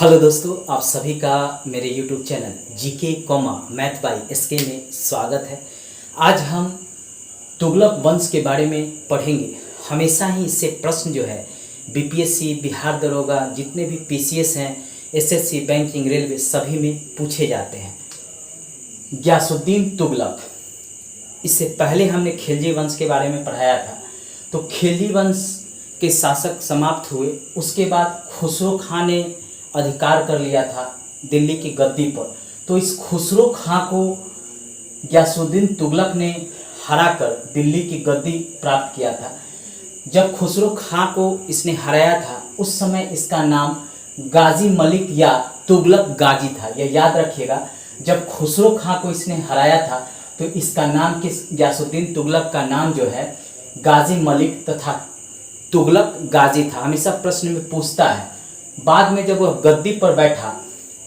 Hello दोस्तों, आप सभी का मेरे YouTube channel GK comma math by SK में स्वागत है। आज हम तुगलक वंश के बारे में पढ़ेंगे। हमेशा ही इससे प्रश्न जो है बीपीएससी, बिहार दरोगा, जितने भी पीसीएस हैं, एसएससी, बैंकिंग, रेलवे सभी में पूछे जाते हैं। गयासुद्दीन तुगलक, इससे पहले हमने खिलजी वंश के बारे में पढ़ाया था। तो खिलजी वंश के शासक समाप्त हुए, उसके बाद खुसरो खां ने अधिकार कर लिया था दिल्ली की गद्दी पर। तो इस खुसरो खां को गयासुद्दीन तुगलक ने हराकर दिल्ली की गद्दी प्राप्त किया था। जब खुसरो खां को इसने हराया था, उस समय इसका नाम गाजी मलिक या तुगलक गाजी था। यह याद रखिएगा, जब खुसरो खां को इसने हराया था तो इसका नाम गयासुद्दीन तुगलक का नाम जो है गाजी मलिक तथा तुगलक गाजी था। हमेशा प्रश्न में पूछता है। बाद में जब वह गद्दी पर बैठा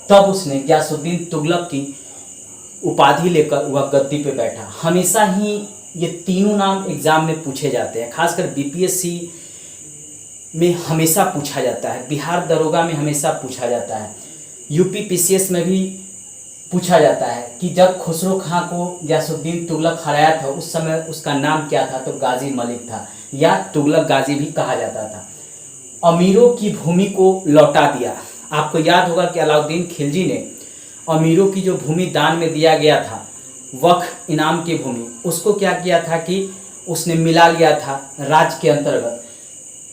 तब उसने गयासुद्दीन तुगलक की उपाधि लेकर वह गद्दी पर बैठा। हमेशा ही ये तीनों नाम एग्जाम में पूछे जाते हैं, खासकर बीपीएससी में हमेशा पूछा जाता है, बिहार दरोगा में हमेशा पूछा जाता है, यूपी पीसीएस में भी पूछा जाता है कि जब खुसरो खां को गयासुद्दीन तुगलक हराया था उस समय उसका नाम क्या था, तो गाजी मलिक था या तुगलक गाजी भी कहा जाता था। अमीरों की भूमि को लौटा दिया। आपको याद होगा कि अलाउद्दीन खिलजी ने अमीरों की जो भूमि दान में दिया गया था, वक्फ इनाम की भूमि, उसको क्या किया था कि उसने मिला लिया था राज्य के अंतर्गत।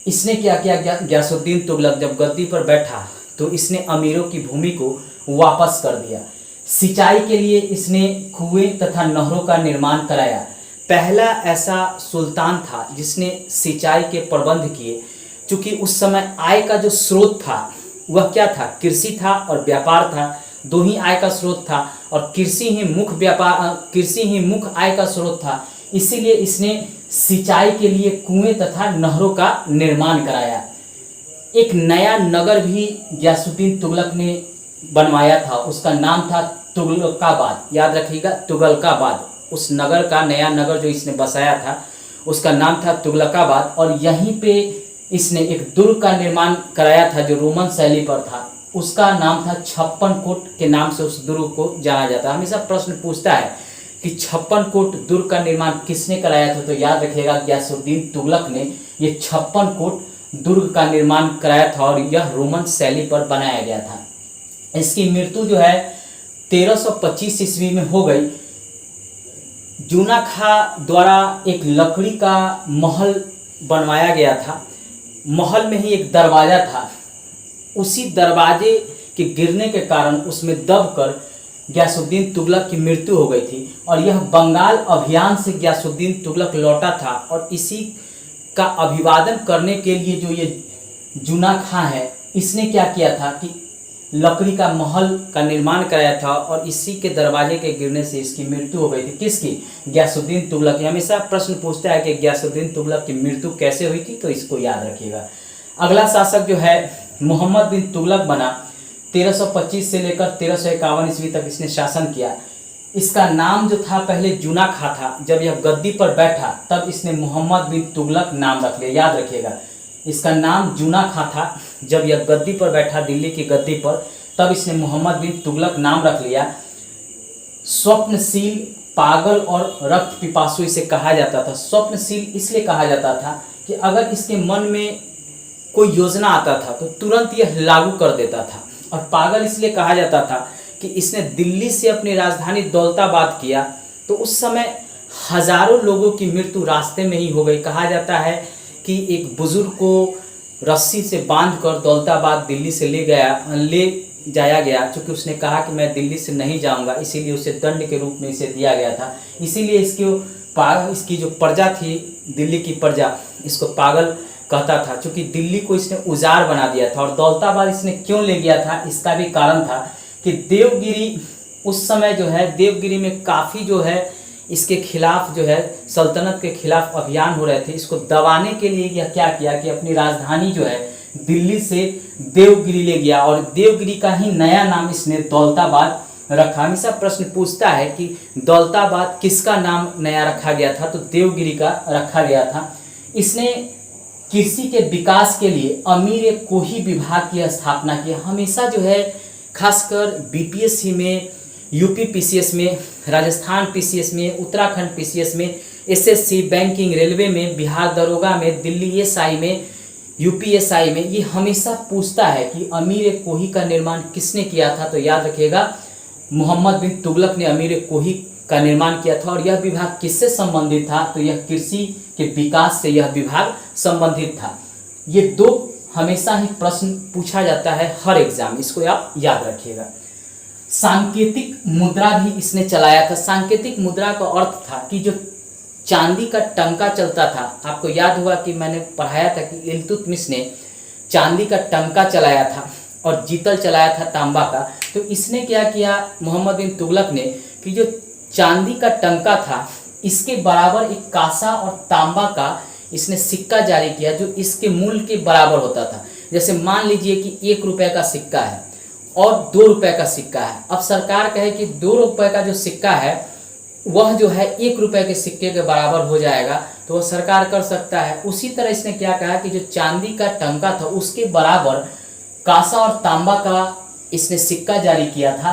इसने क्या किया, गयासुद्दीन तुगलक जब गद्दी पर बैठा तो इसने अमीरों की भूमि को वापस कर दिया। सिंचाई के लिए इसने कुएं तथा नहरों का निर्माण कराया। पहला ऐसा सुल्तान था जिसने सिंचाई के प्रबंध किए, क्योंकि उस समय आय का जो स्रोत था वह क्या था, कृषि था और व्यापार था। दो ही आय का स्रोत था और कृषि ही मुख्य आय का स्रोत था। इसीलिए इसने सिंचाई के लिए कुएं तथा नहरों का निर्माण कराया। एक नया नगर भी गयासुद्दीन तुगलक ने बनवाया था, उसका नाम था तुगलकाबाद। याद रखिएगा, तुगलकाबाद। उस नगर का, नया नगर जो इसने बसाया था उसका नाम था तुगलकाबाद। और यहीं पे इसने एक दुर्ग का निर्माण कराया था जो रोमन शैली पर था, उसका नाम था छप्पन कोट के नाम से उस दुर्ग को जाना जाता है। हमेशा प्रश्न पूछता है कि छप्पन कोट दुर्ग का निर्माण किसने कराया था, तो याद रखिएगा गयासुद्दीन तुगलक ने ये छप्पन कोट दुर्ग का निर्माण कराया था और यह रोमन शैली पर बनाया गया था। इसकी मृत्यु जो है 1325 ईस्वी में हो गई। जूना खां द्वारा एक लकड़ी का महल बनवाया गया था। महल में ही एक दरवाज़ा था, उसी दरवाजे के गिरने के कारण उसमें दबकर गयासुद्दीन तुगलक की मृत्यु हो गई थी। और यह बंगाल अभियान से गयासुद्दीन तुगलक लौटा था और इसी का अभिवादन करने के लिए जो ये जूना खां है, इसने क्या किया था कि लकड़ी का महल का निर्माण कराया था और इसी के दरवाजे के गिरने से इसकी मृत्यु हो गई थी। किसकी? गयासुद्दीन तुगलक की। हमेशा प्रश्न पूछता है कि गयासुद्दीन तुगलक की मृत्यु कैसे हुई थी, तो इसको याद रखिएगा। अगला शासक जो है मोहम्मद बिन तुगलक बना। 1325 से लेकर 1351 ईस्वी तक इसने शासन किया। इसका नाम जो था पहले जूना खां था। जब यह गद्दी पर बैठा तब इसने मोहम्मद बिन तुगलक नाम रख लिया। याद रखिएगा, इसका नाम जूना खां था। जब यह गद्दी पर बैठा, दिल्ली की गद्दी पर, तब इसने मोहम्मद बिन तुगलक नाम रख लिया। स्वप्नशील, पागल और रक्त पिपासु इसे कहा जाता था। स्वप्नशील इसलिए कहा जाता था कि अगर इसके मन में कोई योजना आता था तो तुरंत यह लागू कर देता था। और पागल इसलिए कहा जाता था कि इसने दिल्ली से अपनी राजधानी दौलताबाद किया तो उस समय हजारों लोगों की मृत्यु रास्ते में ही हो गई। कहा जाता है कि एक बुजुर्ग को रस्सी से बांधकर दौलताबाद दिल्ली से ले जाया गया, क्योंकि उसने कहा कि मैं दिल्ली से नहीं जाऊंगा, इसीलिए उसे दंड के रूप में इसे दिया गया था। इसीलिए इसकी जो प्रजा थी, दिल्ली की प्रजा, इसको पागल कहता था, क्योंकि दिल्ली को इसने उजाड़ बना दिया था। और दौलताबाद इसने क्यों ले गया था, इसका भी कारण था कि देवगिरी, उस समय जो है देवगिरी में काफ़ी जो है इसके खिलाफ जो है सल्तनत के खिलाफ अभियान हो रहे थे। इसको दबाने के लिए यह क्या किया कि अपनी राजधानी जो है दिल्ली से देवगिरी ले गया और देवगिरी का ही नया नाम इसने दौलताबाद रखा। हमेशा प्रश्न पूछता है कि दौलताबाद किसका नाम नया रखा गया था, तो देवगिरी का रखा गया था। इसने कृषि के विकास के लिए अमीर कोही विभाग की स्थापना की। हमेशा जो है खासकर बीपीएससी में, यूपी पीसीएस में, राजस्थान पीसीएस में, उत्तराखंड पीसीएस में, एसएससी, बैंकिंग, रेलवे में, बिहार दरोगा में, दिल्ली एसआई में, यूपीएसआई में, ये हमेशा पूछता है कि अमीर कोही का निर्माण किसने किया था। तो याद रखिएगा मोहम्मद बिन तुगलक ने अमीर कोही का निर्माण किया था। और यह विभाग किससे संबंधित था? तो यह कृषि के विकास से यह विभाग संबंधित था। ये दो हमेशा ही प्रश्न पूछा जाता है हर एग्जाम, इसको आप याद रखिएगा। सांकेतिक मुद्रा भी इसने चलाया था। सांकेतिक मुद्रा का अर्थ था कि जो चांदी का टंका चलता था, आपको याद होगा कि मैंने पढ़ाया था कि इल्तुतमिश ने चांदी का टंका चलाया था और जीतल चलाया था तांबा का। तो इसने क्या किया मोहम्मद बिन तुगलक ने कि जो चांदी का टंका था इसके बराबर एक कांसा और तांबा का इसने सिक्का जारी किया जो इसके मूल्य के बराबर होता था। जैसे मान लीजिए कि 1 रुपये का सिक्का है और 2 रुपये का सिक्का है। अब सरकार कहे कि 2 रुपये का जो सिक्का है वह जो है 1 रुपये के सिक्के के बराबर हो जाएगा, तो वह सरकार कर सकता है। उसी तरह इसने क्या कहा कि जो चांदी का टंका था उसके बराबर कांसा और तांबा का इसने सिक्का जारी किया था।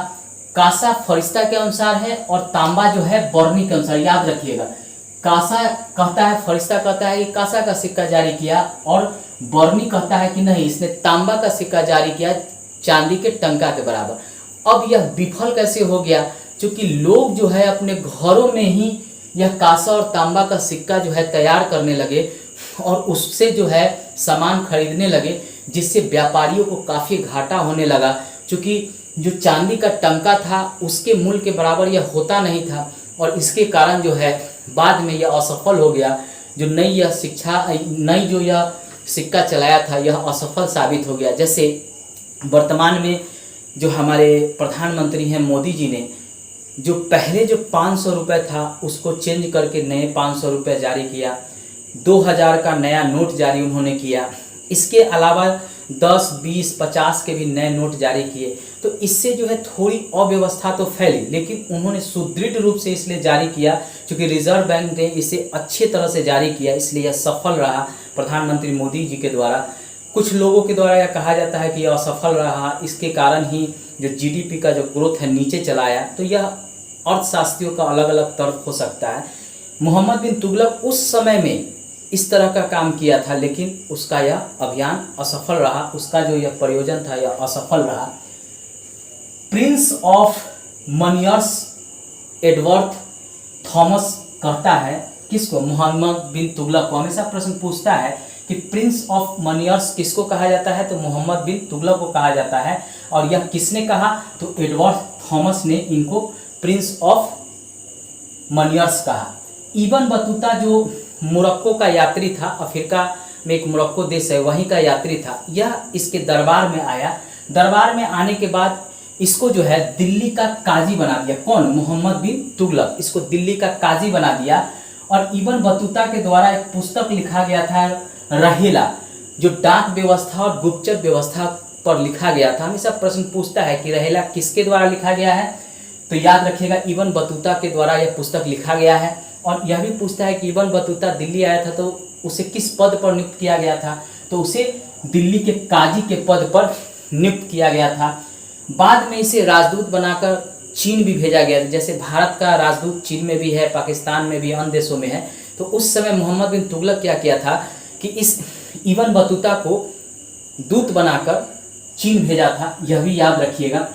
कांसा फरिश्ता के अनुसार है और तांबा जो है बरनी के अनुसार। याद रखिएगा, कांसा कहता है, फरिश्ता कहता है कि कांसा का सिक्का जारी किया, और बरनी कहता है कि नहीं, इसने तांबा का सिक्का जारी किया चांदी के टंका के बराबर। अब यह विफल कैसे हो गया? क्योंकि लोग जो है अपने घरों में ही यह कांसा और तांबा का सिक्का जो है तैयार करने लगे और उससे जो है सामान खरीदने लगे, जिससे व्यापारियों को काफ़ी घाटा होने लगा। क्योंकि जो चांदी का टंका था उसके मूल्य के बराबर यह होता नहीं था और इसके कारण जो है बाद में यह असफल हो गया। जो नई जो यह सिक्का चलाया था यह असफल साबित हो गया। जैसे वर्तमान में जो हमारे प्रधानमंत्री हैं मोदी जी ने जो पहले जो 500 रुपये था उसको चेंज करके नए 500 रुपये जारी किया, 2000 का नया नोट जारी उन्होंने किया। इसके अलावा 10, 20, 50 के भी नए नोट जारी किए। तो इससे जो है थोड़ी अव्यवस्था तो फैली, लेकिन उन्होंने सुदृढ़ रूप से इसलिए जारी किया क्योंकि रिजर्व बैंक ने इसे अच्छे तरह से जारी किया, इसलिए यह सफल रहा प्रधानमंत्री मोदी जी के द्वारा। कुछ लोगों के द्वारा यह कहा जाता है कि यह असफल रहा, इसके कारण ही जो जीडीपी का जो ग्रोथ है नीचे चला आया। तो यह अर्थशास्त्रियों का अलग अलग तर्क हो सकता है। मोहम्मद बिन तुगलक उस समय में इस तरह का काम किया था, लेकिन उसका यह अभियान असफल रहा, उसका जो यह प्रयोजन था यह असफल रहा। प्रिंस ऑफ मनियर्स एडवर्ड थॉमस कहता है किसको? मोहम्मद बिन तुगलक को। हमेशा प्रश्न पूछता है कि प्रिंस ऑफ मनियर्स किसको कहा जाता है? तो मोहम्मद बिन तुगलक को कहा जाता है। और यह किसने कहा? तो एडवर्ड थॉमस ने इनको प्रिंस ऑफ मनियर्स कहा। इब्न बतूता जो मोरक्को का यात्री था, अफ्रीका में एक मोरक्को देश है वहीं का यात्री था, यह इसके दरबार में आया। दरबार में आने के बाद इसको जो है दिल्ली का काजी बना दिया। कौन? मोहम्मद बिन तुगलक इसको दिल्ली का काजी बना दिया। और इब्न बतूता के द्वारा एक पुस्तक लिखा गया था रहेला, जो डाक व्यवस्था और गुप्तचर व्यवस्था पर लिखा गया था। हमेशा प्रश्न पूछता है कि रहेला किसके द्वारा लिखा गया है? तो याद रखिएगा इब्न बतूता के द्वारा यह पुस्तक लिखा गया है। और यह भी पूछता है कि इब्न बतूता दिल्ली आया था तो उसे किस पद पर नियुक्त किया गया था? तो उसे दिल्ली के काजी के पद पर नियुक्त किया गया था। बाद में इसे राजदूत बनाकर चीन भी भेजा गया। जैसे भारत का राजदूत चीन में भी है, पाकिस्तान में भी, अन्य देशों में है। तो उस समय मोहम्मद बिन तुगलक क्या किया था कि इस इब्न बतूता को दूत बनाकर चीन भेजा था, यह भी याद रखिएगा।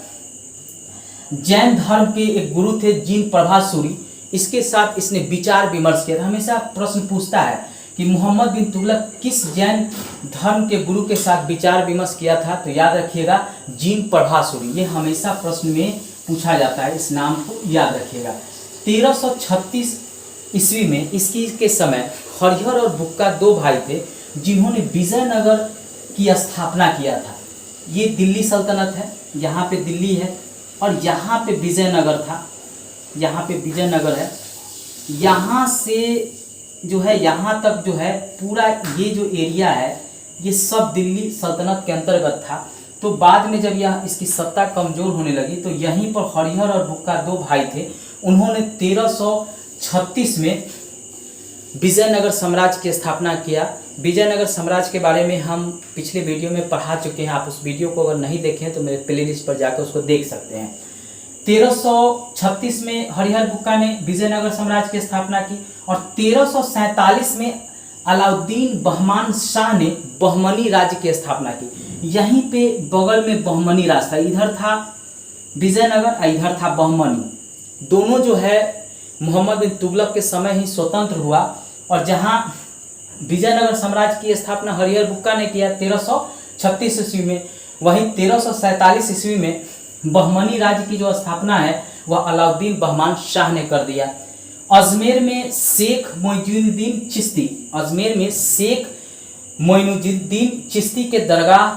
जैन धर्म के एक गुरु थे जीन प्रभासूरी, इसके साथ इसने विचार विमर्श किया था। हमेशा प्रश्न पूछता है कि मोहम्मद बिन तुगलक किस जैन धर्म के गुरु के साथ विचार विमर्श किया था? तो याद रखिएगा जीन प्रभासूरी। ये हमेशा प्रश्न में पूछा जाता है, इस नाम को याद रखिएगा। 1336 ईस्वी में इसकी के समय हरिहर और बुक्का दो भाई थे जिन्होंने विजयनगर की स्थापना किया था। ये दिल्ली सल्तनत है, यहाँ पे दिल्ली है और यहाँ पे विजयनगर था, यहाँ पे विजयनगर है। यहाँ से जो है यहाँ तक जो है पूरा ये जो एरिया है ये सब दिल्ली सल्तनत के अंतर्गत था। तो बाद में जब यह इसकी सत्ता कमज़ोर होने लगी तो यहीं पर हरिहर और बुक्का दो भाई थे, उन्होंने 1336 में विजयनगर साम्राज्य की स्थापना किया। विजयनगर साम्राज्य के बारे में हम पिछले वीडियो में पढ़ा चुके हैं, आप उस वीडियो को अगर नहीं देखें तो मेरे प्लेलिस्ट पर जाकर उसको देख सकते हैं। 1336 में हरिहर बुक्का ने विजयनगर साम्राज्य की स्थापना की और 1347 में अलाउद्दीन बहमान शाह ने बहमनी राज्य की स्थापना की। यहीं पे बगल में बहमनी राज था, इधर था विजयनगर और इधर था बहमनी। दोनों जो है मोहम्मद बिन तुगलक के समय ही स्वतंत्र हुआ और जहां विजयनगर साम्राज्य की स्थापना हरिहर बुक्का ने किया 1336 ईस्वी में, वहीं 1347 ईस्वी में बहमनी राज्य की जो स्थापना है वह अलाउद्दीन बहमान शाह ने कर दिया। अजमेर में शेख मोइनुद्दीन चिश्ती, अजमेर में शेख मोइनुद्दीन चिश्ती के दरगाह,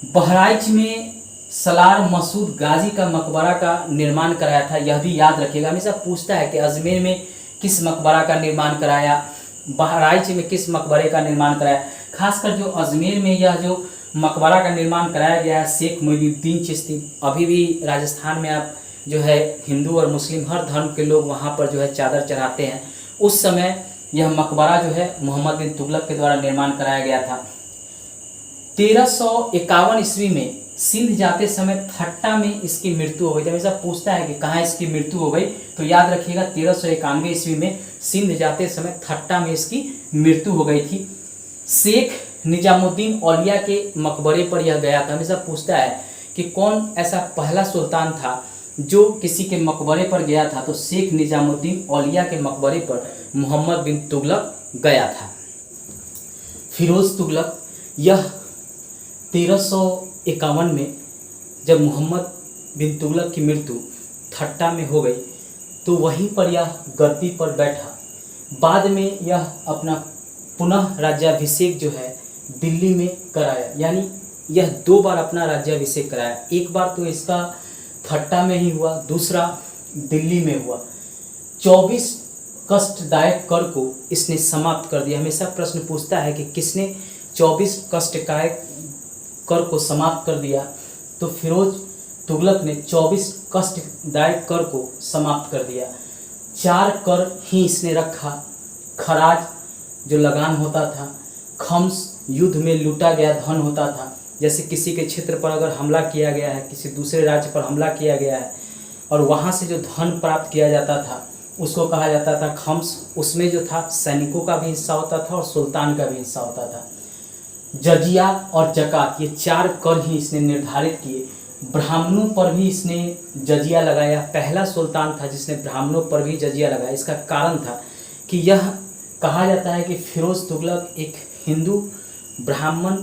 बहराइच में सलार मसूद गाजी का मकबरा का निर्माण कराया था। यह भी याद रखिएगा, हमेशा पूछता है कि अजमेर में किस मकबरा का निर्माण कराया, बहराइच में किस मकबरे का निर्माण कराया। खासकर जो अजमेर में यह जो मकबरा का निर्माण कराया गया है शेख मोइनुद्दीन चिश्ती, अभी भी राजस्थान में आप जो है हिंदू और मुस्लिम हर धर्म के लोग वहाँ पर जो है चादर चढ़ाते हैं। उस समय यह मकबरा जो है मोहम्मद बिन तुगलक के द्वारा निर्माण कराया गया था। 1351 ईस्वी में सिंध जाते समय थट्टा में इसकी मृत्यु हो गई थी। हमेशा पूछता है कि कहाँ इसकी मृत्यु हो गई, तो याद रखिएगा 1391 ईस्वी में सिंध जाते समय थट्टा में इसकी मृत्यु हो गई थी। शेख निजामुद्दीन औलिया के मकबरे पर यह गया था। हमेशा पूछता है कि कौन ऐसा पहला सुल्तान था जो किसी के मकबरे पर गया था, तो शेख निजामुद्दीन औलिया के मकबरे पर मोहम्मद बिन तुगलक गया था। फिरोज तुगलक, यह 1351 में जब मोहम्मद बिन तुगलक की मृत्यु थट्टा में हो गई तो वहीं पर यह गद्दी पर बैठा। बाद में यह अपना पुनः राज्याभिषेक जो है दिल्ली में कराया, यानी यह 2 बार अपना राज्याभिषेक कराया। एक बार तो इसका थट्टा में ही हुआ, दूसरा दिल्ली में हुआ। 24 कष्टदायक कर को इसने समाप्त कर दिया। हमेशा प्रश्न पूछता है कि किसने 24 कष्टदायक कर को समाप्त कर दिया, तो फिरोज तुगलक ने 24 कष्टदायक कर को समाप्त कर दिया। 4 कर ही इसने रखा, खराज जो लगान होता था, खम्स युद्ध में लूटा गया धन होता था, जैसे किसी के क्षेत्र पर अगर हमला किया गया है, किसी दूसरे राज्य पर हमला किया गया है और वहाँ से जो धन प्राप्त किया जाता था उसको कहा जाता था खम्स। उसमें जो था सैनिकों का भी हिस्सा होता था और सुल्तान का भी हिस्सा होता था। जजिया और जकात, ये 4 कर ही इसने निर्धारित किए। ब्राह्मणों पर भी इसने जजिया लगाया, पहला सुल्तान था जिसने ब्राह्मणों पर भी जजिया लगाया। इसका कारण था कि यह कहा जाता है कि फिरोज तुगलक एक हिंदू ब्राह्मण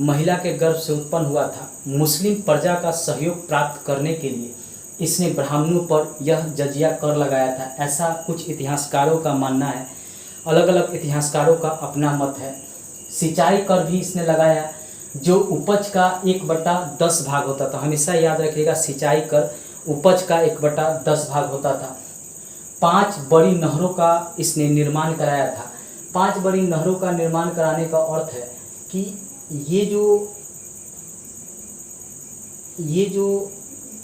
महिला के गर्भ से उत्पन्न हुआ था। मुस्लिम प्रजा का सहयोग प्राप्त करने के लिए इसने ब्राह्मणों पर यह जजिया कर लगाया था, ऐसा कुछ इतिहासकारों का मानना है। अलग अलग इतिहासकारों का अपना मत है। सिंचाई कर भी इसने लगाया, जो उपज का 1/10 भाग होता था। हमेशा याद रखिएगा, सिंचाई कर उपज का 1/10 भाग होता था। 5 बड़ी नहरों का इसने निर्माण कराया था। 5 बड़ी नहरों का निर्माण कराने का अर्थ है कि ये जो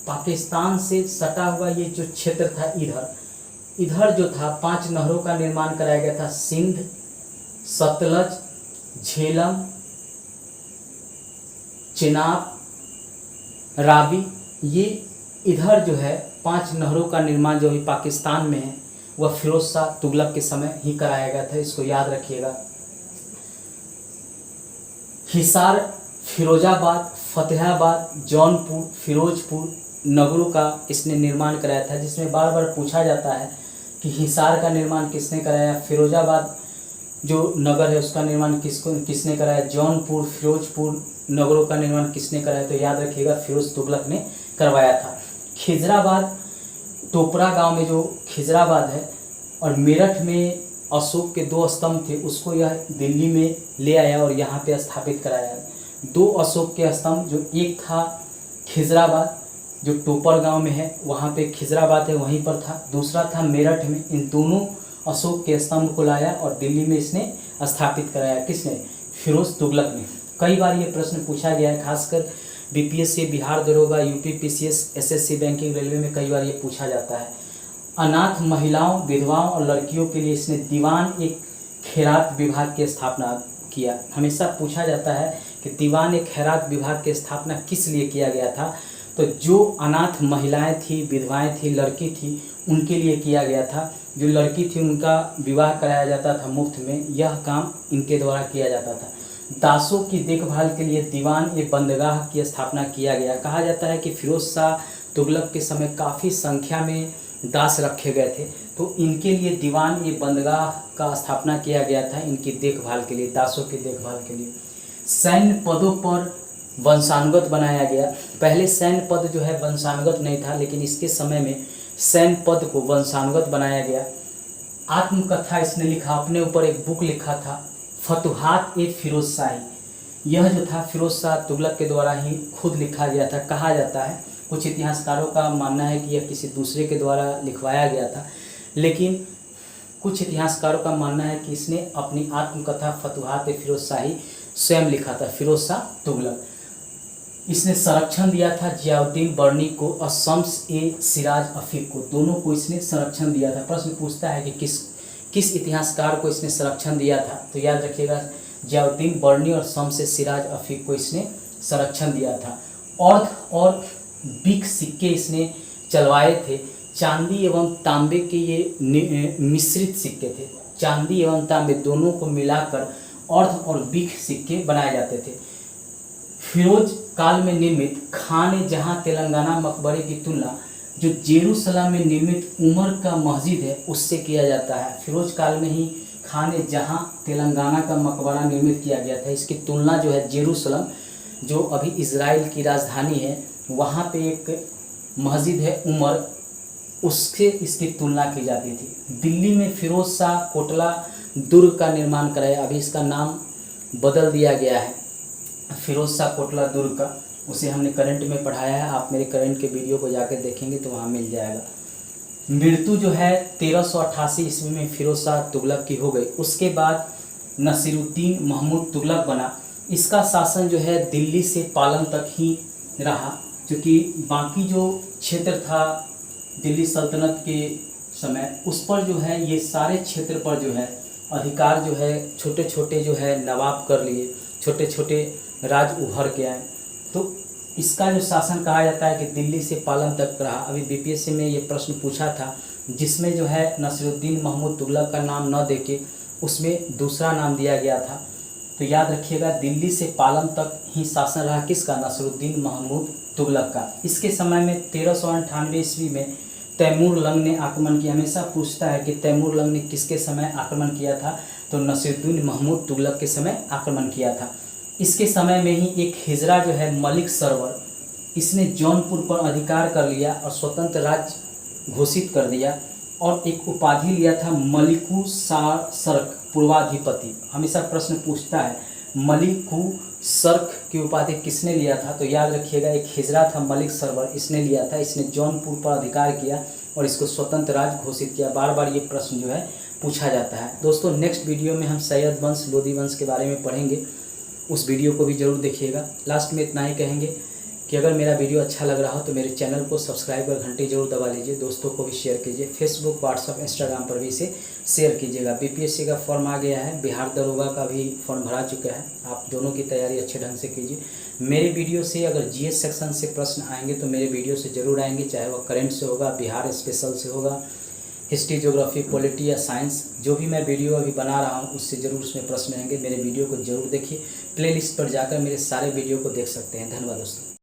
पाकिस्तान से सटा हुआ ये जो क्षेत्र था, इधर जो था 5 नहरों का निर्माण कराया गया था। सिंध, सतलज, झेलम, चिनाब, रावी, ये इधर जो है 5 नहरों का निर्माण जो भी पाकिस्तान में है वह फिरोज शाह तुगलक के समय ही कराया गया था। इसको याद रखिएगा। हिसार, फिरोजाबाद, फतेहाबाद, जौनपुर, फिरोजपुर नगरों का इसने निर्माण कराया था, जिसमें बार बार पूछा जाता है कि हिसार का निर्माण किसने कराया, फिरोजाबाद जो नगर है उसका निर्माण किसने कराया, जौनपुर, फिरोजपुर नगरों का निर्माण किसने कराया, तो याद रखिएगा फिरोज तुगलक ने करवाया था। खिजराबाद, टोपरा गांव में जो खिजराबाद है और मेरठ में अशोक के 2 स्तंभ थे, उसको यह दिल्ली में ले आया और यहाँ पे स्थापित कराया। 2 अशोक के स्तंभ, जो एक था खिजराबाद जो टोपर गांव में है, वहाँ पे खिजराबाद है वहीं पर था, दूसरा था मेरठ में। इन दोनों अशोक के स्तंभ को लाया और दिल्ली में इसने स्थापित कराया। किसने? फिरोज तुगलक ने। कई बार ये प्रश्न पूछा गया है, खासकर बीपीएससी, बिहार दरोगा, UP PCS, SSC banking, railway में कई बार ये पूछा जाता है। अनाथ महिलाओं, विधवाओं और लड़कियों के लिए इसने दीवान एक खैरात विभाग की स्थापना किया? हमेशा पूछा जाता है कि दीवान खैरात विभाग की स्थापना किस लिए किया गया था? तो जो अनाथ महिलाएं थी, विधवाएं थी, लड़की थी, उनके लिए किया गया था। जो लड़की थी उनका विवाह कराया जाता था मुफ्त में, यह काम इनके द्वारा किया जाता था। दासों की देखभाल के लिए दीवान बंदगाह की स्थापना किया गया। कहा जाता है कि फिरोज शाह तुगलक के समय काफ़ी संख्या में दास रखे गए थे, तो इनके लिए दीवान बंदगाह का स्थापना किया गया था, इनकी देखभाल के लिए, दासों की देखभाल के लिए। सैन्य पदों पर वंशानुगत बनाया गया। पहले सैन्य पद जो है वंशानुगत नहीं था, लेकिन इसके समय में सैन्य पद को वंशानुगत बनाया गया। आत्मकथा इसने लिखा, अपने ऊपर एक बुक लिखा था, फतुहात फिरोज शाही। यह जो था फिरोज शाह तुगलक के द्वारा ही खुद लिखा गया था, कहा जाता है। कुछ इतिहासकारों का मानना है कि यह किसी दूसरे के द्वारा लिखवाया गया था, लेकिन कुछ इतिहासकारों का मानना है कि इसने अपनी आत्मकथा फतुहात फिरोज शाही स्वयं लिखा था, फिरोज शाह तुगलक। इसने संरक्षण दिया था जियाउद्दीन बर्नी को और शम्स सिराज अफीक को, दोनों को इसने संरक्षण दिया था। प्रश्न पूछता है कि किस इतिहासकार को इसने संरक्षण दिया था? तो याद रखिएगा, जियाउद्दीन बर्नी और शम्स सिराज अफीक को इसने संरक्षण दिया था। और बिक सिक्के इसने चलवाए थे। चांदी एवं तांबे के ये मिश्रित सिक्के थे। चांदी एवं तांबे दोनों को मिलाकर अर्ध और बिक सिक्के बनाए जाते थे। फिरोज काल में निर्मित खान जहां तेलंगाना मकबरे की तुलना जो जेरूसलम में निर्मित उमर का मस्जिद है उससे किया जाता है। फिरोज काल में ही खान जहां तेलंगाना का मकबरा निर्मित किया गया था, इसकी तुलना जो है जेरूसलम, जो अभी इजराइल की राजधानी है, वहाँ पे एक मस्जिद है उमर, उससे इसकी तुलना की जाती थी। दिल्ली में फिरोज शाह कोटला दुर्ग का निर्माण कराया। अभी इसका नाम बदल दिया गया है, फिरोज शाह कोटला दुर्ग का। उसे हमने करंट में पढ़ाया है, आप मेरे करंट के वीडियो को जाकर देखेंगे तो वहाँ मिल जाएगा। मृत्यु जो है 1388 ईस्वी में फिरोज शाह तुगलक की हो गई। उसके बाद नसीरुद्दीन महमूद तुगलक बना। इसका शासन जो है दिल्ली से पालन तक ही रहा, क्योंकि बाकी जो क्षेत्र था दिल्ली सल्तनत के समय, उस पर जो है ये सारे क्षेत्र पर जो है अधिकार जो है छोटे छोटे जो है नवाब कर लिए, छोटे छोटे राज उभर के आए। तो इसका जो शासन कहा जाता है कि दिल्ली से पालन तक रहा। अभी बीपीएससी में ये प्रश्न पूछा था, जिसमें जो है नसीरुद्दीन महमूद तुगलक का नाम न देके उसमें दूसरा नाम दिया गया था। तो याद रखिएगा, दिल्ली से पालन तक ही शासन रहा किसका? नसीरुद्दीन महमूद तुगलक का। इसके समय में 1398 ईस्वी में तैमूर लंग ने आक्रमण किया। हमेशा पूछता है कि तैमूर लंग ने किसके समय आक्रमण किया था? तो नसीरुद्दीन महमूद तुगलक के समय आक्रमण किया था। इसके समय में ही एक हिजरा जो है मलिक सरवर, इसने जौनपुर पर अधिकार कर लिया और स्वतंत्र राज्य घोषित कर दिया, और एक उपाधि लिया था मलिकू सर्क पूर्वाधिपति। हमेशा प्रश्न पूछता है मलिकू सर्क की उपाधि किसने लिया था? तो याद रखिएगा, एक हिजरा था मलिक सरवर, इसने लिया था। इसने जौनपुर पर अधिकार किया और इसको स्वतंत्र राज्य घोषित किया। बार बार ये प्रश्न जो है पूछा जाता है। दोस्तों, नेक्स्ट वीडियो में हम सैयद वंश, लोदी वंश के बारे में पढ़ेंगे, उस वीडियो को भी ज़रूर देखिएगा। लास्ट में इतना ही कहेंगे कि अगर मेरा वीडियो अच्छा लग रहा हो तो मेरे चैनल को सब्सक्राइब और घंटी जरूर दबा लीजिए। दोस्तों को भी शेयर कीजिए, फेसबुक, व्हाट्सअप, इंस्टाग्राम पर भी इसे शेयर कीजिएगा। बीपीएससी का फॉर्म आ गया है, बिहार दरोगा का भी फॉर्म भरा चुका है। आप दोनों की तैयारी अच्छे ढंग से कीजिए। मेरे वीडियो से अगर जीएस सेक्शन से प्रश्न आएंगे तो मेरे वीडियो से ज़रूर आएंगे, चाहे वह करंट से होगा, बिहार स्पेशल से होगा, हिस्ट्री, ज्योग्राफी, पॉलिटी या साइंस, जो भी मैं वीडियो अभी बना रहा हूँ उससे ज़रूर उसमें प्रश्न आएंगे। मेरे वीडियो को ज़रूर देखिए। प्लेलिस्ट पर जाकर मेरे सारे वीडियो को देख सकते हैं। धन्यवाद दोस्तों।